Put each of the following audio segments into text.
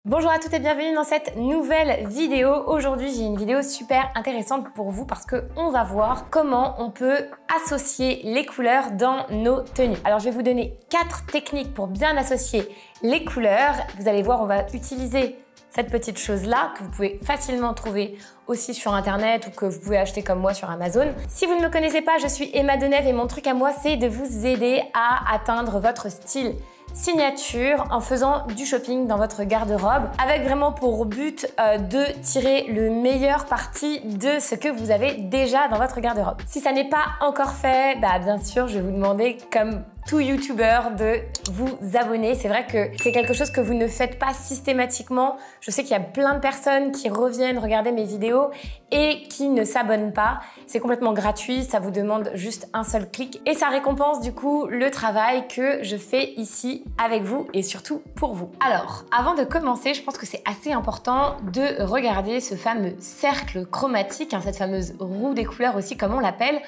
Bonjour à toutes et bienvenue dans cette nouvelle vidéo. Aujourd'hui, j'ai une vidéo super intéressante pour vous parce qu'on va voir comment on peut associer les couleurs dans nos tenues. Alors, je vais vous donner 4 techniques pour bien associer les couleurs. Vous allez voir, on va utiliser cette petite chose-là que vous pouvez facilement trouver aussi sur internet ou que vous pouvez acheter comme moi sur Amazon. Si vous ne me connaissez pas, je suis Emma Denève et mon truc à moi, c'est de vous aider à atteindre votre style signature en faisant du shopping dans votre garde-robe avec vraiment pour but de tirer le meilleur parti de ce que vous avez déjà dans votre garde-robe. Si ça n'est pas encore fait, bien sûr, je vais vous demander comme tout youtubeur de vous abonner. C'est vrai que c'est quelque chose que vous ne faites pas systématiquement. Je sais qu'il y a plein de personnes qui reviennent regarder mes vidéos et qui ne s'abonnent pas. C'est complètement gratuit, ça vous demande juste un seul clic et ça récompense du coup le travail que je fais ici avec vous et surtout pour vous. Alors, avant de commencer, je pense que c'est assez important de regarder ce fameux cercle chromatique, cette fameuse roue des couleurs aussi comme on l'appelle,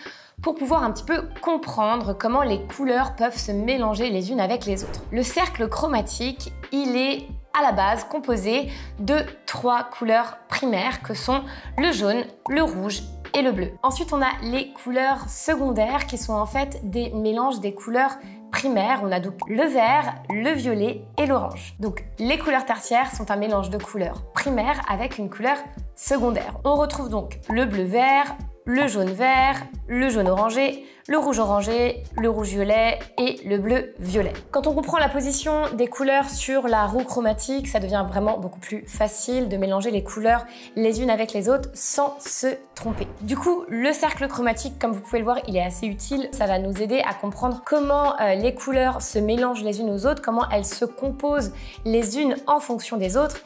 pour pouvoir un petit peu comprendre comment les couleurs peuvent se mélanger les unes avec les autres. Le cercle chromatique, il est à la base composé de 3 couleurs primaires que sont le jaune, le rouge et le bleu. Ensuite, on a les couleurs secondaires qui sont en fait des mélanges des couleurs primaires. On a donc le vert, le violet et l'orange. Donc les couleurs tertiaires sont un mélange de couleurs primaires avec une couleur secondaire. On retrouve donc le bleu-vert, le jaune-vert, le jaune-orangé, le rouge-orangé, le rouge-violet et le bleu-violet. Quand on comprend la position des couleurs sur la roue chromatique, ça devient vraiment beaucoup plus facile de mélanger les couleurs les unes avec les autres sans se tromper. Du coup, le cercle chromatique, comme vous pouvez le voir, il est assez utile. Ça va nous aider à comprendre comment les couleurs se mélangent les unes aux autres, comment elles se composent les unes en fonction des autres.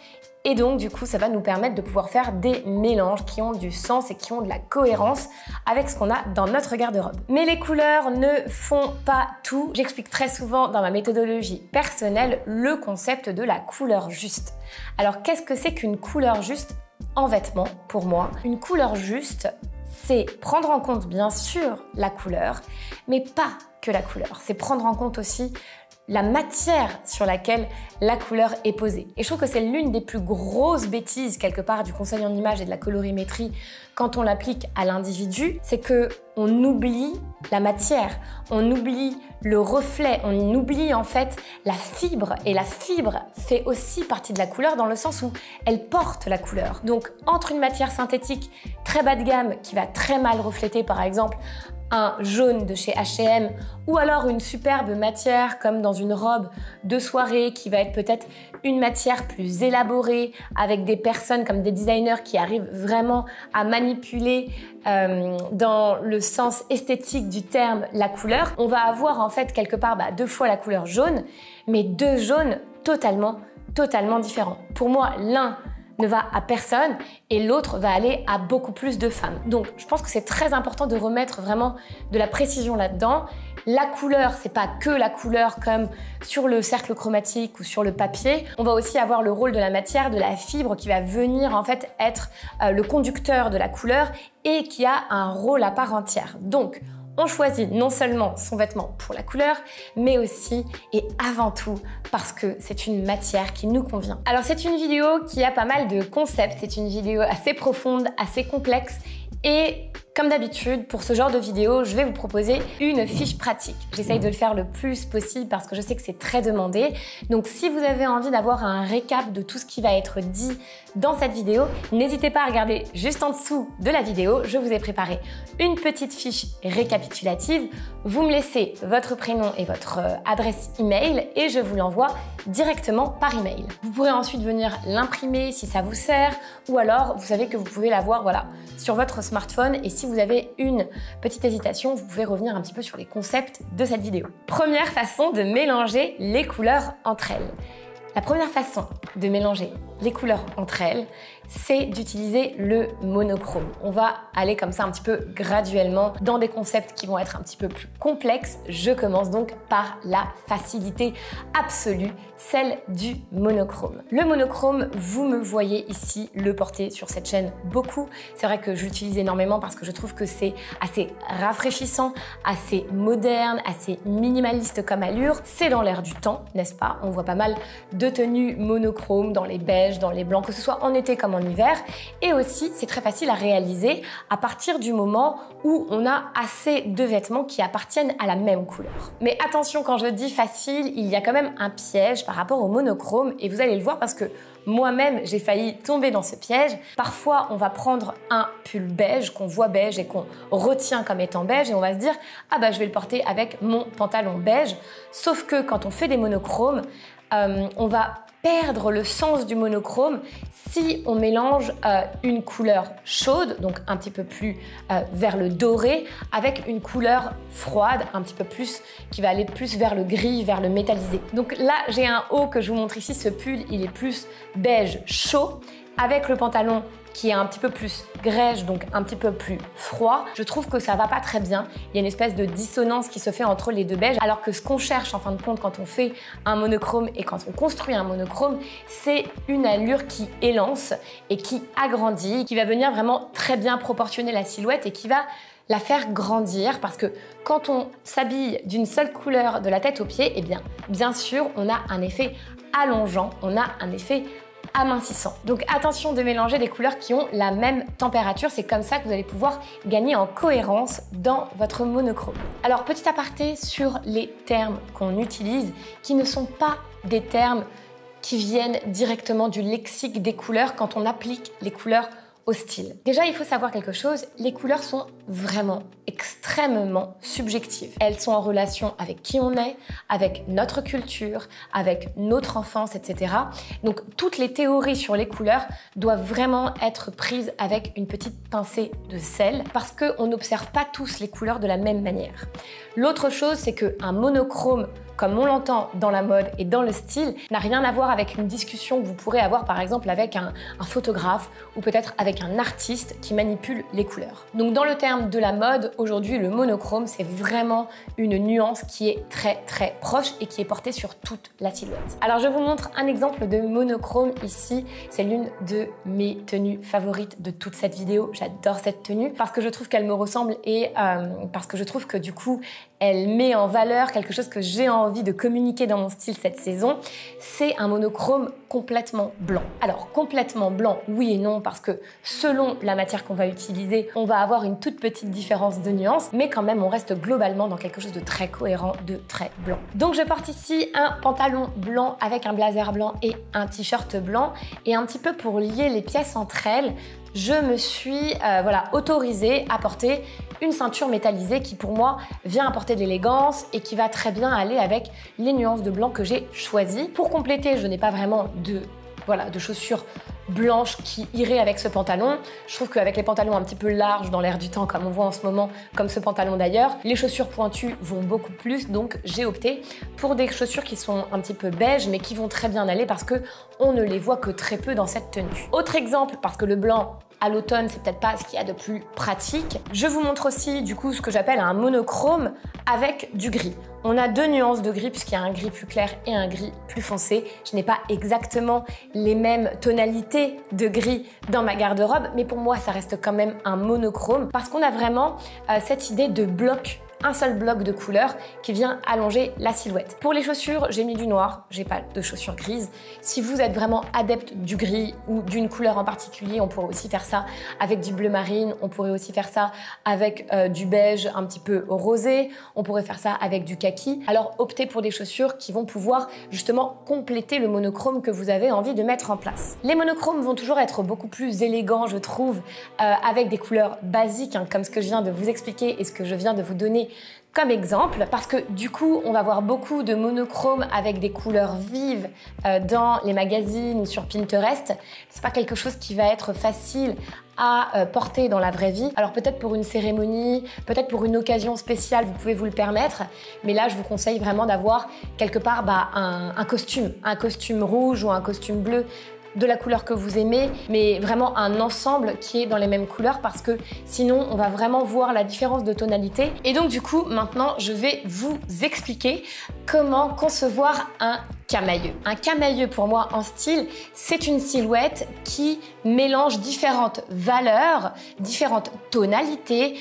Et donc, du coup, ça va nous permettre de pouvoir faire des mélanges qui ont du sens et qui ont de la cohérence avec ce qu'on a dans notre garde-robe. Mais les couleurs ne font pas tout. J'explique très souvent dans ma méthodologie personnelle le concept de la couleur juste. Alors, qu'est-ce que c'est qu'une couleur juste en vêtements pour moi? Une couleur juste, c'est prendre en compte bien sûr la couleur, mais pas que la couleur. C'est prendre en compte aussi la matière sur laquelle la couleur est posée. Et je trouve que c'est l'une des plus grosses bêtises quelque part du conseil en images et de la colorimétrie quand on l'applique à l'individu, c'est que on oublie la matière, on oublie le reflet, on oublie en fait la fibre. Et la fibre fait aussi partie de la couleur dans le sens où elle porte la couleur. Donc entre une matière synthétique très bas de gamme qui va très mal refléter par exemple un jaune de chez H&M ou alors une superbe matière comme dans une robe de soirée qui va être peut-être une matière plus élaborée avec des personnes comme des designers qui arrivent vraiment à manipuler dans le sens esthétique du terme la couleur, on va avoir en fait quelque part 2 fois la couleur jaune, mais 2 jaunes totalement différents. Pour moi, l'un ne va à personne et l'autre va aller à beaucoup plus de femmes. Donc, je pense que c'est très important de remettre vraiment de la précision là-dedans. La couleur, c'est pas que la couleur comme sur le cercle chromatique ou sur le papier. On va aussi avoir le rôle de la matière, de la fibre qui va venir en fait être le conducteur de la couleur et qui a un rôle à part entière. Donc, on choisit non seulement son vêtement pour la couleur, mais aussi et avant tout parce que c'est une matière qui nous convient. Alors c'est une vidéo qui a pas mal de concepts, c'est une vidéo assez profonde, assez complexe et comme d'habitude, pour ce genre de vidéo, je vais vous proposer une fiche pratique. J'essaye de le faire le plus possible parce que je sais que c'est très demandé. Donc si vous avez envie d'avoir un récap de tout ce qui va être dit dans cette vidéo, n'hésitez pas à regarder juste en dessous de la vidéo. Je vous ai préparé une petite fiche récapitulative. Vous me laissez votre prénom et votre adresse email et je vous l'envoie directement par email. Vous pourrez ensuite venir l'imprimer si ça vous sert ou alors vous savez que vous pouvez l'avoir sur votre smartphone et si vous avez une petite hésitation, vous pouvez revenir un petit peu sur les concepts de cette vidéo. Première façon de mélanger les couleurs entre elles. La première façon de mélanger les couleurs entre elles, c'est d'utiliser le monochrome. On va aller comme ça un petit peu graduellement dans des concepts qui vont être un petit peu plus complexes. Je commence donc par la facilité absolue, celle du monochrome. Le monochrome, vous me voyez ici le porter sur cette chaîne beaucoup. C'est vrai que je l'utilise énormément parce que je trouve que c'est assez rafraîchissant, assez moderne, assez minimaliste comme allure. C'est dans l'air du temps, n'est-ce pas? On voit pas mal de de tenues monochromes dans les beiges, dans les blancs, que ce soit en été comme en hiver. Et aussi, c'est très facile à réaliser à partir du moment où on a assez de vêtements qui appartiennent à la même couleur. Mais attention, quand je dis facile, il y a quand même un piège par rapport au monochrome et vous allez le voir parce que moi-même, j'ai failli tomber dans ce piège. Parfois, on va prendre un pull beige qu'on voit beige et qu'on retient comme étant beige et on va se dire « Ah bah, je vais le porter avec mon pantalon beige ». Sauf que quand on fait des monochromes, on va perdre le sens du monochrome si on mélange une couleur chaude, donc un petit peu plus vers le doré, avec une couleur froide, un petit peu plus, qui va aller plus vers le gris, vers le métallisé. Donc là, j'ai un haut que je vous montre ici, ce pull, il est plus beige chaud, avec le pantalon qui est un petit peu plus grège, donc un petit peu plus froid. Je trouve que ça va pas très bien. Il y a une espèce de dissonance qui se fait entre les deux beiges, alors que ce qu'on cherche en fin de compte quand on fait un monochrome et quand on construit un monochrome, c'est une allure qui élance et qui agrandit, qui va venir vraiment très bien proportionner la silhouette et qui va la faire grandir, parce que quand on s'habille d'une seule couleur de la tête aux pieds, eh bien sûr, on a un effet allongeant, on a un effet amincissant. Donc attention de mélanger des couleurs qui ont la même température, c'est comme ça que vous allez pouvoir gagner en cohérence dans votre monochrome. Alors petit aparté sur les termes qu'on utilise, qui ne sont pas des termes qui viennent directement du lexique des couleurs quand on applique les couleurs au style. Déjà, il faut savoir quelque chose, les couleurs sont vraiment extrêmement subjectives. Elles sont en relation avec qui on est, avec notre culture, avec notre enfance, etc. Donc, toutes les théories sur les couleurs doivent vraiment être prises avec une petite pincée de sel parce qu'on n'observe pas tous les couleurs de la même manière. L'autre chose, c'est qu'un monochrome, comme on l'entend dans la mode et dans le style, n'a rien à voir avec une discussion que vous pourrez avoir par exemple avec un photographe ou peut-être avec un artiste qui manipule les couleurs. Donc dans le terme de la mode, aujourd'hui le monochrome c'est vraiment une nuance qui est très proche et qui est portée sur toute la silhouette. Alors je vous montre un exemple de monochrome ici, c'est l'une de mes tenues favorites de toute cette vidéo. J'adore cette tenue parce que je trouve qu'elle me ressemble et parce que je trouve que du coup elle met en valeur quelque chose que j'ai envie de communiquer dans mon style cette saison. C'est un monochrome complètement blanc. Alors complètement blanc, oui et non, parce que selon la matière qu'on va utiliser, on va avoir une toute petite différence de nuance, mais quand même on reste globalement dans quelque chose de très cohérent, de très blanc. Donc je porte ici un pantalon blanc avec un blazer blanc et un t-shirt blanc, et un petit peu pour lier les pièces entre elles, je me suis autorisée à porter une ceinture métallisée qui pour moi vient apporter de l'élégance et qui va très bien aller avec les nuances de blanc que j'ai choisies. Pour compléter, je n'ai pas vraiment de chaussures blanches qui iraient avec ce pantalon. Je trouve qu'avec les pantalons un petit peu larges dans l'air du temps comme on voit en ce moment, comme ce pantalon d'ailleurs, les chaussures pointues vont beaucoup plus, donc j'ai opté pour des chaussures qui sont un petit peu beige mais qui vont très bien aller parce que on ne les voit que très peu dans cette tenue. Autre exemple, parce que le blanc à l'automne, c'est peut-être pas ce qu'il y a de plus pratique. Je vous montre aussi du coup ce que j'appelle un monochrome avec du gris. On a deux nuances de gris puisqu'il y a un gris plus clair et un gris plus foncé. Je n'ai pas exactement les mêmes tonalités de gris dans ma garde-robe, mais pour moi ça reste quand même un monochrome parce qu'on a vraiment cette idée de bloc, un seul bloc de couleur qui vient allonger la silhouette. Pour les chaussures, j'ai mis du noir, j'ai pas de chaussures grises. Si vous êtes vraiment adepte du gris ou d'une couleur en particulier, on pourrait aussi faire ça avec du bleu marine, on pourrait aussi faire ça avec du beige un petit peu rosé, on pourrait faire ça avec du kaki. Alors optez pour des chaussures qui vont pouvoir justement compléter le monochrome que vous avez envie de mettre en place. Les monochromes vont toujours être beaucoup plus élégants, je trouve, avec des couleurs basiques, comme ce que je viens de vous expliquer et ce que je viens de vous donner comme exemple, parce que du coup, on va voir beaucoup de monochromes avec des couleurs vives dans les magazines ou sur Pinterest. C'est pas quelque chose qui va être facile à porter dans la vraie vie. Alors peut-être pour une cérémonie, peut-être pour une occasion spéciale, vous pouvez vous le permettre, mais là, je vous conseille vraiment d'avoir quelque part un costume rouge ou un costume bleu de la couleur que vous aimez, mais vraiment un ensemble qui est dans les mêmes couleurs parce que sinon on va vraiment voir la différence de tonalité. Et donc du coup maintenant je vais vous expliquer comment concevoir un camailleux. Un camailleux pour moi en style, c'est une silhouette qui mélange différentes valeurs, différentes tonalités,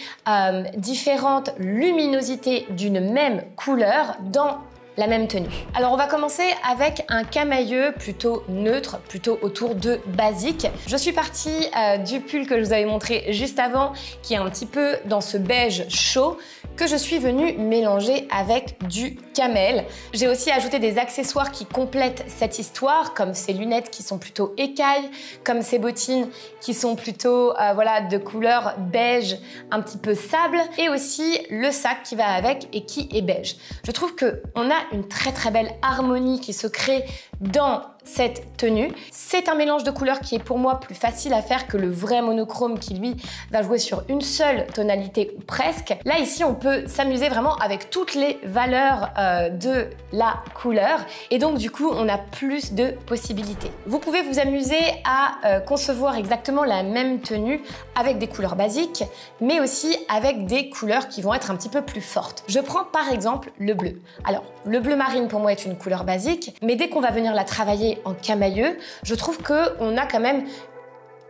différentes luminosités d'une même couleur dans la même tenue. Alors on va commencer avec un camailleux plutôt neutre, plutôt autour de basique. Je suis partie du pull que je vous avais montré juste avant, qui est un petit peu dans ce beige chaud, que je suis venue mélanger avec du camel. J'ai aussi ajouté des accessoires qui complètent cette histoire, comme ces lunettes qui sont plutôt écailles, comme ces bottines qui sont plutôt voilà, de couleur beige, un petit peu sable, et aussi le sac qui va avec et qui est beige. Je trouve qu'on a une très très belle harmonie qui se crée dans cette tenue. C'est un mélange de couleurs qui est pour moi plus facile à faire que le vrai monochrome qui lui va jouer sur une seule tonalité ou presque. Là ici on peut s'amuser vraiment avec toutes les valeurs de la couleur et donc du coup on a plus de possibilités. Vous pouvez vous amuser à concevoir exactement la même tenue avec des couleurs basiques mais aussi avec des couleurs qui vont être un petit peu plus fortes. Je prends par exemple le bleu. Alors le bleu marine pour moi est une couleur basique mais dès qu'on va venir la travailler en camailleux, je trouve qu'on a quand même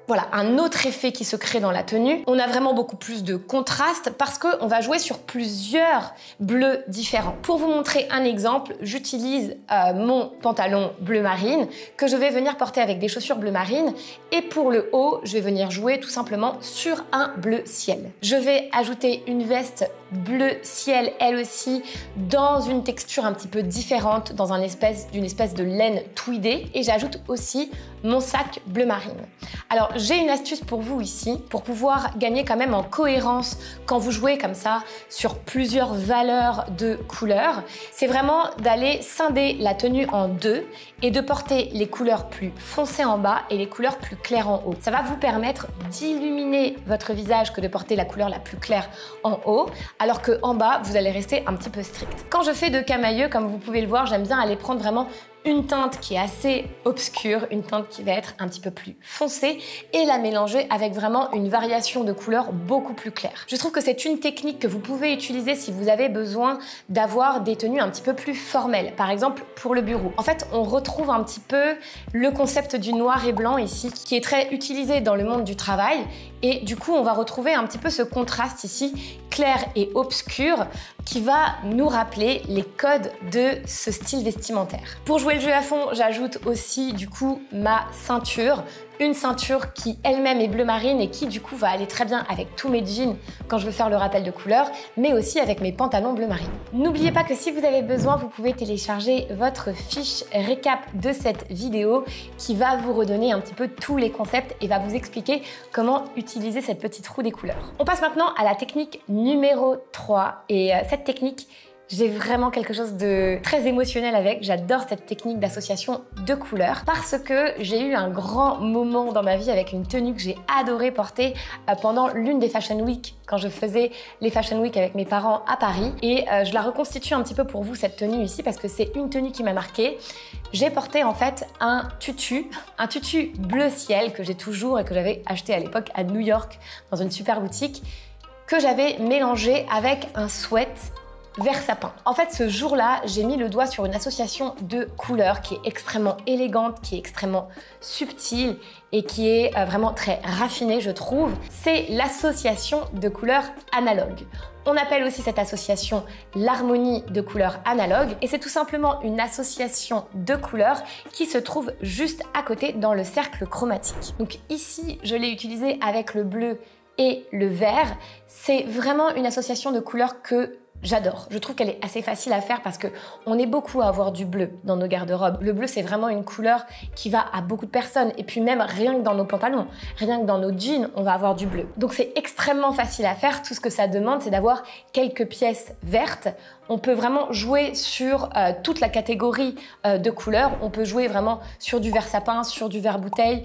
voilà, un autre effet qui se crée dans la tenue. On a vraiment beaucoup plus de contraste parce qu'on va jouer sur plusieurs bleus différents. Pour vous montrer un exemple, j'utilise mon pantalon bleu marine que je vais venir porter avec des chaussures bleu marine et pour le haut, je vais venir jouer tout simplement sur un bleu ciel. Je vais ajouter une veste bleu ciel, elle aussi, dans une texture un petit peu différente, dans une espèce de laine tweedée et j'ajoute aussi mon sac bleu marine. Alors, j'ai une astuce pour vous ici, pour pouvoir gagner quand même en cohérence quand vous jouez comme ça sur plusieurs valeurs de couleurs. C'est vraiment d'aller scinder la tenue en deux et de porter les couleurs plus foncées en bas et les couleurs plus claires en haut. Ça va vous permettre d'illuminer votre visage que de porter la couleur la plus claire en haut, alors qu'en bas, vous allez rester un petit peu strict. Quand je fais de camailleux, comme vous pouvez le voir, j'aime bien aller prendre vraiment une teinte qui est assez obscure, une teinte qui va être un petit peu plus foncée et la mélanger avec vraiment une variation de couleurs beaucoup plus claire. Je trouve que c'est une technique que vous pouvez utiliser si vous avez besoin d'avoir des tenues un petit peu plus formelles, par exemple pour le bureau. En fait, on retrouve un petit peu le concept du noir et blanc ici, qui est très utilisé dans le monde du travail et du coup, on va retrouver un petit peu ce contraste ici, clair et obscur, qui va nous rappeler les codes de ce style vestimentaire. Pour jouer le jeu à fond, j'ajoute aussi du coup ma ceinture. Une ceinture qui elle-même est bleu marine et qui du coup va aller très bien avec tous mes jeans quand je veux faire le rappel de couleur, mais aussi avec mes pantalons bleu marine. N'oubliez pas que si vous avez besoin, vous pouvez télécharger votre fiche récap de cette vidéo qui va vous redonner un petit peu tous les concepts et va vous expliquer comment utiliser cette petite roue des couleurs. On passe maintenant à la technique numéro 3 et cette technique, j'ai vraiment quelque chose de très émotionnel avec. J'adore cette technique d'association de couleurs parce que j'ai eu un grand moment dans ma vie avec une tenue que j'ai adoré porter pendant l'une des Fashion Week quand je faisais les Fashion Week avec mes parents à Paris et je la reconstitue un petit peu pour vous cette tenue ici parce que c'est une tenue qui m'a marquée. J'ai porté en fait un tutu bleu ciel que j'ai toujours et que j'avais acheté à l'époque à New York dans une super boutique que j'avais mélangé avec un sweat vert sapin. En fait, ce jour-là, j'ai mis le doigt sur une association de couleurs qui est extrêmement élégante, qui est extrêmement subtile et qui est vraiment très raffinée, je trouve. C'est l'association de couleurs analogues. On appelle aussi cette association l'harmonie de couleurs analogues et c'est tout simplement une association de couleurs qui se trouve juste à côté dans le cercle chromatique. Donc ici, je l'ai utilisé avec le bleu et le vert. C'est vraiment une association de couleurs que j'adore. Je trouve qu'elle est assez facile à faire parce que on est beaucoup à avoir du bleu dans nos garde-robes. Le bleu, c'est vraiment une couleur qui va à beaucoup de personnes. Et puis même rien que dans nos pantalons, rien que dans nos jeans, on va avoir du bleu. Donc c'est extrêmement facile à faire. Tout ce que ça demande, c'est d'avoir quelques pièces vertes. On peut vraiment jouer sur toute la catégorie de couleurs. On peut jouer vraiment sur du vert sapin, sur du vert bouteille,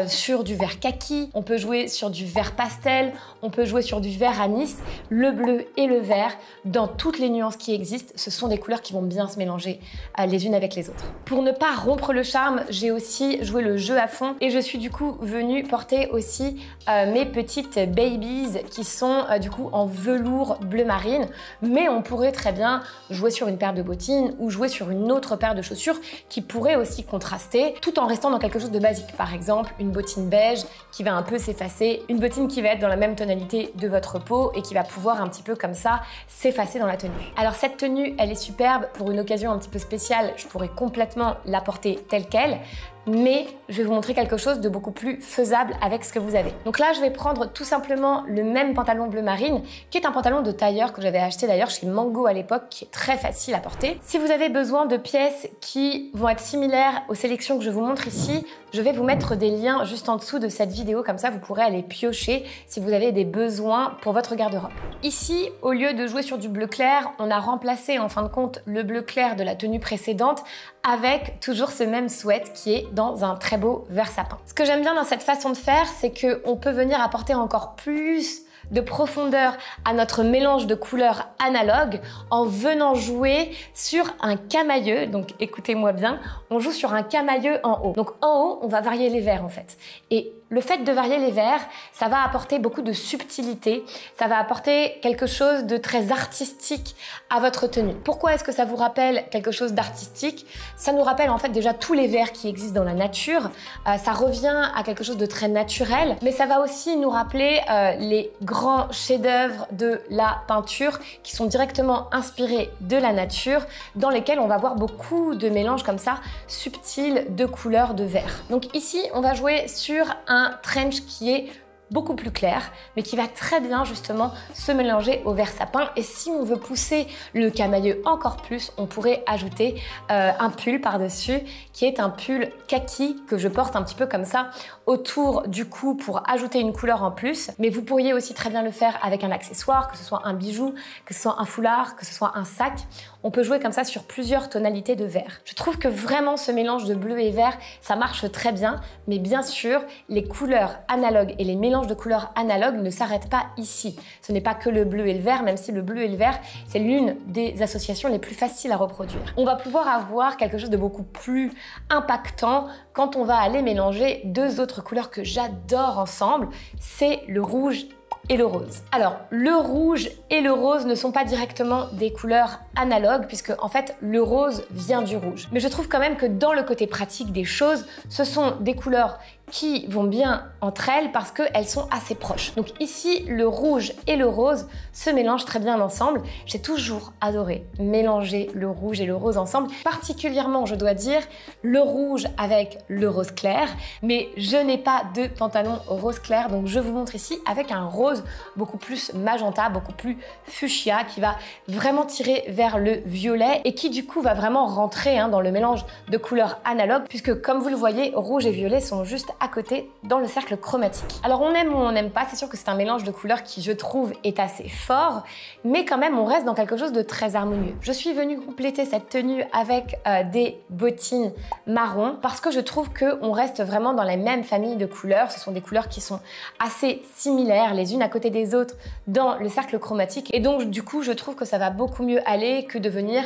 sur du vert kaki. On peut jouer sur du vert pastel. On peut jouer sur du vert anis. Le bleu et le vert, dans toutes les nuances qui existent, ce sont des couleurs qui vont bien se mélanger les unes avec les autres. Pour ne pas rompre le charme, j'ai aussi joué le jeu à fond et je suis du coup venue porter aussi mes petites babies qui sont du coup en velours bleu marine. Mais on pourrait très bien jouer sur une paire de bottines ou jouer sur une autre paire de chaussures qui pourrait aussi contraster tout en restant dans quelque chose de basique. Par exemple, une bottine beige qui va un peu s'effacer, une bottine qui va être dans la même tonalité de votre peau et qui va pouvoir un petit peu comme ça s'effacer effacer dans la tenue. Alors cette tenue, elle est superbe pour une occasion un petit peu spéciale, je pourrais complètement la porter telle qu'elle, mais je vais vous montrer quelque chose de beaucoup plus faisable avec ce que vous avez. Donc là, je vais prendre tout simplement le même pantalon bleu marine, qui est un pantalon de tailleur que j'avais acheté d'ailleurs chez Mango à l'époque, qui est très facile à porter. Si vous avez besoin de pièces qui vont être similaires aux sélections que je vous montre ici, je vais vous mettre des liens juste en dessous de cette vidéo, comme ça vous pourrez aller piocher si vous avez des besoins pour votre garde-robe. Ici, au lieu de jouer sur du bleu clair, on a remplacé en fin de compte le bleu clair de la tenue précédente avec toujours ce même sweat qui est dans un très beau vert sapin. Ce que j'aime bien dans cette façon de faire, c'est qu'on peut venir apporter encore plus de profondeur à notre mélange de couleurs analogues en venant jouer sur un camailleux. Donc écoutez-moi bien, on joue sur un camailleux en haut. Donc en haut, on va varier les verts en fait. Et le fait de varier les verts, ça va apporter beaucoup de subtilité, ça va apporter quelque chose de très artistique à votre tenue. Pourquoi est-ce que ça vous rappelle quelque chose d'artistique? Ça nous rappelle en fait déjà tous les verts qui existent dans la nature, ça revient à quelque chose de très naturel, mais ça va aussi nous rappeler les grands chefs-d'œuvre de la peinture qui sont directement inspirés de la nature, dans lesquels on va voir beaucoup de mélanges comme ça, subtils de couleurs de vert. Donc ici, on va jouer sur un trench qui est beaucoup plus clair, mais qui va très bien justement se mélanger au vert sapin. Et si on veut pousser le camailleux encore plus, on pourrait ajouter un pull par-dessus, qui est un pull kaki que je porte un petit peu comme ça autour du cou pour ajouter une couleur en plus. Mais vous pourriez aussi très bien le faire avec un accessoire, que ce soit un bijou, que ce soit un foulard, que ce soit un sac. On peut jouer comme ça sur plusieurs tonalités de vert. Je trouve que vraiment ce mélange de bleu et vert, ça marche très bien, mais bien sûr, les couleurs analogues et les mélanges de couleurs analogues ne s'arrêtent pas ici. Ce n'est pas que le bleu et le vert, même si le bleu et le vert, c'est l'une des associations les plus faciles à reproduire. On va pouvoir avoir quelque chose de beaucoup plus impactant quand on va aller mélanger deux autres couleurs que j'adore ensemble, c'est le rouge et le rose. Alors, le rouge et le rose ne sont pas directement des couleurs analogues puisque en fait, le rose vient du rouge. Mais je trouve quand même que dans le côté pratique des choses, ce sont des couleurs qui vont bien entre elles parce qu'elles sont assez proches. Donc ici, le rouge et le rose se mélangent très bien ensemble. J'ai toujours adoré mélanger le rouge et le rose ensemble, particulièrement, je dois dire, le rouge avec le rose clair, mais je n'ai pas de pantalon rose clair, donc je vous montre ici avec un rose beaucoup plus magenta, beaucoup plus fuchsia, qui va vraiment tirer vers le violet et qui du coup va vraiment rentrer dans le mélange de couleurs analogues, puisque comme vous le voyez, rouge et violet sont juste à côté dans le cercle chromatique. Alors on aime ou on n'aime pas, c'est sûr que c'est un mélange de couleurs qui je trouve est assez fort, mais quand même on reste dans quelque chose de très harmonieux. Je suis venue compléter cette tenue avec des bottines marron parce que je trouve qu'on reste vraiment dans la même famille de couleurs. Ce sont des couleurs qui sont assez similaires les unes à côté des autres dans le cercle chromatique et donc du coup je trouve que ça va beaucoup mieux aller que de venir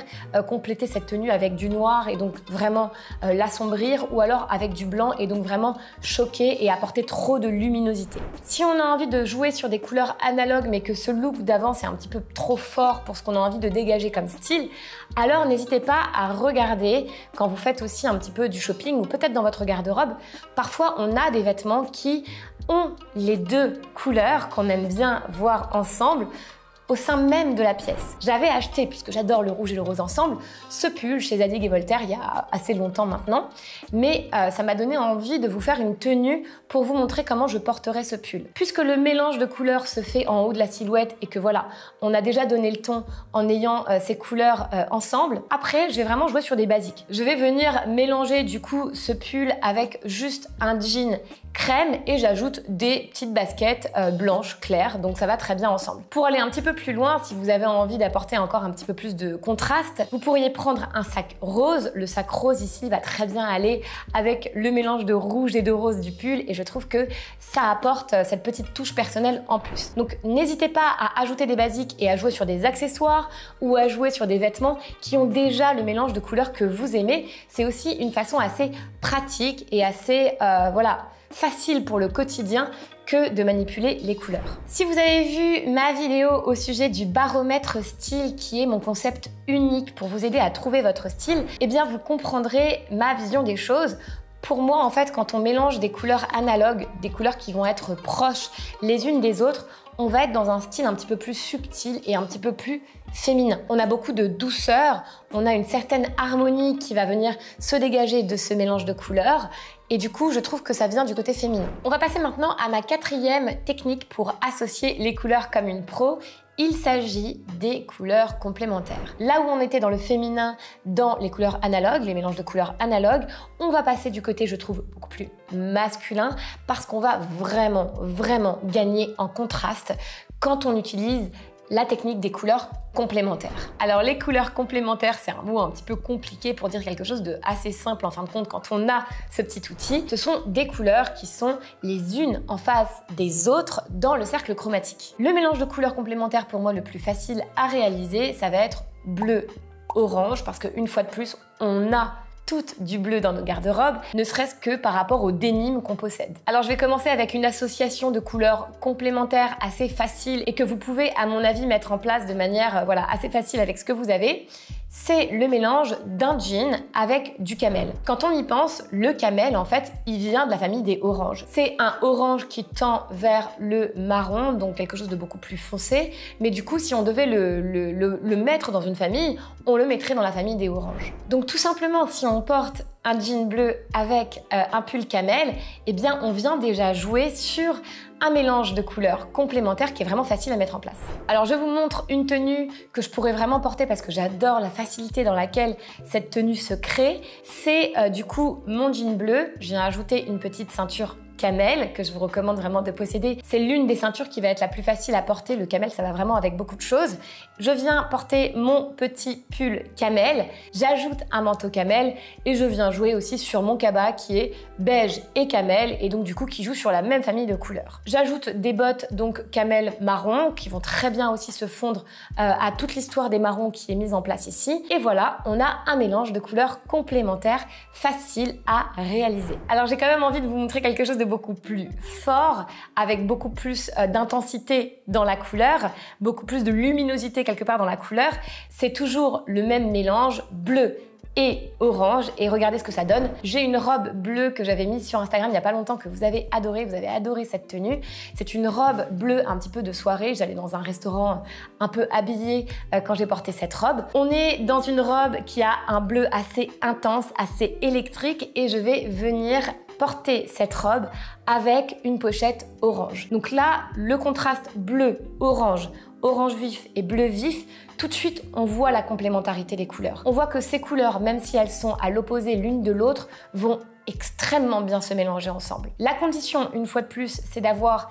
compléter cette tenue avec du noir et donc vraiment l'assombrir ou alors avec du blanc et donc vraiment choquer et apporter trop de luminosité. Si on a envie de jouer sur des couleurs analogues mais que ce look d'avant c'est un petit peu trop fort pour ce qu'on a envie de dégager comme style, alors n'hésitez pas à regarder quand vous faites aussi un petit peu du shopping ou peut-être dans votre garde-robe. Parfois on a des vêtements qui ont les deux couleurs qu'on aime bien voir ensemble au sein même de la pièce. J'avais acheté, puisque j'adore le rouge et le rose ensemble, ce pull chez Zadig & Voltaire il y a assez longtemps maintenant, mais ça m'a donné envie de vous faire une tenue pour vous montrer comment je porterai ce pull. Puisque le mélange de couleurs se fait en haut de la silhouette et que voilà, on a déjà donné le ton en ayant ces couleurs ensemble, après je vais vraiment jouer sur des basiques. Je vais venir mélanger du coup ce pull avec juste un jean crème et j'ajoute des petites baskets blanches claires, donc ça va très bien ensemble. Pour aller un petit peu plus loin, si vous avez envie d'apporter encore un petit peu plus de contraste, vous pourriez prendre un sac rose. Le sac rose ici va très bien aller avec le mélange de rouge et de rose du pull et je trouve que ça apporte cette petite touche personnelle en plus. Donc n'hésitez pas à ajouter des basiques et à jouer sur des accessoires ou à jouer sur des vêtements qui ont déjà le mélange de couleurs que vous aimez. C'est aussi une façon assez pratique et assez voilà, facile pour le quotidien que de manipuler les couleurs. Si vous avez vu ma vidéo au sujet du baromètre style, qui est mon concept unique pour vous aider à trouver votre style, eh bien vous comprendrez ma vision des choses. Pour moi, en fait, quand on mélange des couleurs analogues, des couleurs qui vont être proches les unes des autres, on va être dans un style un petit peu plus subtil et un petit peu plus féminin. On a beaucoup de douceur, on a une certaine harmonie qui va venir se dégager de ce mélange de couleurs et du coup, je trouve que ça vient du côté féminin. On va passer maintenant à ma 4e technique pour associer les couleurs comme une pro. Il s'agit des couleurs complémentaires. Là où on était dans le féminin, dans les couleurs analogues, les mélanges de couleurs analogues, on va passer du côté, je trouve, beaucoup plus masculin parce qu'on va vraiment gagner en contraste quand on utilise la technique des couleurs complémentaires. Alors les couleurs complémentaires, c'est un mot un petit peu compliqué pour dire quelque chose de assez simple en fin de compte quand on a ce petit outil. Ce sont des couleurs qui sont les unes en face des autres dans le cercle chromatique. Le mélange de couleurs complémentaires pour moi le plus facile à réaliser, ça va être bleu-orange parce qu'une fois de plus, on a toutes du bleu dans nos garde-robes, ne serait-ce que par rapport au denim qu'on possède. Alors je vais commencer avec une association de couleurs complémentaires assez facile et que vous pouvez à mon avis mettre en place de manière assez facile avec ce que vous avez. C'est le mélange d'un jean avec du camel. Quand on y pense, le camel, en fait, il vient de la famille des oranges. C'est un orange qui tend vers le marron, donc quelque chose de beaucoup plus foncé. Mais du coup, si on devait le mettre dans une famille, on le mettrait dans la famille des oranges. Donc tout simplement, si on porte un jean bleu avec un pull camel, eh bien on vient déjà jouer sur un mélange de couleurs complémentaires qui est vraiment facile à mettre en place. Alors je vous montre une tenue que je pourrais vraiment porter parce que j'adore la facilité dans laquelle cette tenue se crée. C'est du coup mon jean bleu. Je viens ajouter une petite ceinture camel que je vous recommande vraiment de posséder. C'est l'une des ceintures qui va être la plus facile à porter. Le camel, ça va vraiment avec beaucoup de choses. Je viens porter mon petit pull camel, j'ajoute un manteau camel et je viens jouer aussi sur mon cabas qui est beige et camel et donc du coup qui joue sur la même famille de couleurs. J'ajoute des bottes donc camel marron qui vont très bien aussi se fondre à toute l'histoire des marrons qui est mise en place ici. Et voilà, on a un mélange de couleurs complémentaires facile à réaliser. Alors j'ai quand même envie de vous montrer quelque chose de beaucoup plus fort, avec beaucoup plus d'intensité dans la couleur, beaucoup plus de luminosité quelque part dans la couleur. C'est toujours le même mélange bleu et orange et regardez ce que ça donne. J'ai une robe bleue que j'avais mise sur Instagram il n'y a pas longtemps que vous avez adoré cette tenue. C'est une robe bleue un petit peu de soirée. J'allais dans un restaurant un peu habillé quand j'ai porté cette robe. On est dans une robe qui a un bleu assez intense, assez électrique et je vais venir porter cette robe avec une pochette orange. Donc là, le contraste bleu, orange vif et bleu vif, tout de suite, on voit la complémentarité des couleurs. On voit que ces couleurs, même si elles sont à l'opposé l'une de l'autre, vont extrêmement bien se mélanger ensemble. La condition, une fois de plus, c'est d'avoir,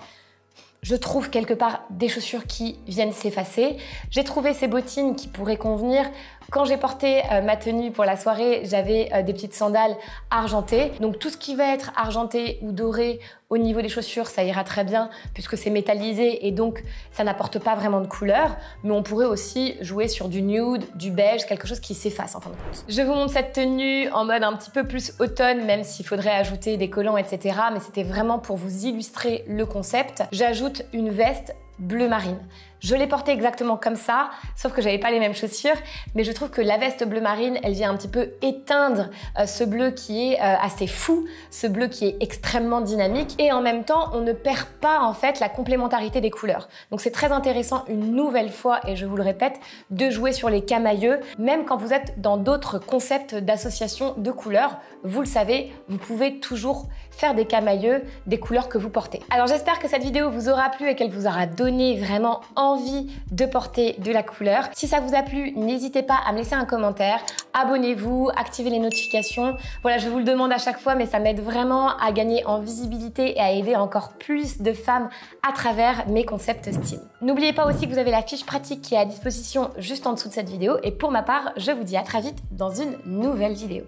je trouve quelque part des chaussures qui viennent s'effacer. J'ai trouvé ces bottines qui pourraient convenir. Quand j'ai porté ma tenue pour la soirée, j'avais des petites sandales argentées. Donc tout ce qui va être argenté ou doré au niveau des chaussures, ça ira très bien puisque c'est métallisé et donc ça n'apporte pas vraiment de couleur. Mais on pourrait aussi jouer sur du nude, du beige, quelque chose qui s'efface en fin de compte. Je vous montre cette tenue en mode un petit peu plus automne, même s'il faudrait ajouter des collants, etc. Mais c'était vraiment pour vous illustrer le concept. J'ajoute une veste bleu marine. Je l'ai portée exactement comme ça, sauf que j'avais pas les mêmes chaussures, mais je trouve que la veste bleu marine, elle vient un petit peu éteindre ce bleu qui est assez fou, ce bleu qui est extrêmement dynamique, et en même temps, on ne perd pas en fait la complémentarité des couleurs. Donc c'est très intéressant une nouvelle fois, et je vous le répète, de jouer sur les camailleux, même quand vous êtes dans d'autres concepts d'association de couleurs. Vous le savez, vous pouvez toujours faire des camailleux des couleurs que vous portez. Alors j'espère que cette vidéo vous aura plu et qu'elle vous aura donné vraiment envie de porter de la couleur. Si ça vous a plu, n'hésitez pas à me laisser un commentaire, abonnez-vous, activez les notifications. Voilà, je vous le demande à chaque fois, mais ça m'aide vraiment à gagner en visibilité et à aider encore plus de femmes à travers mes concepts style. N'oubliez pas aussi que vous avez la fiche pratique qui est à disposition juste en dessous de cette vidéo. Et pour ma part, je vous dis à très vite dans une nouvelle vidéo.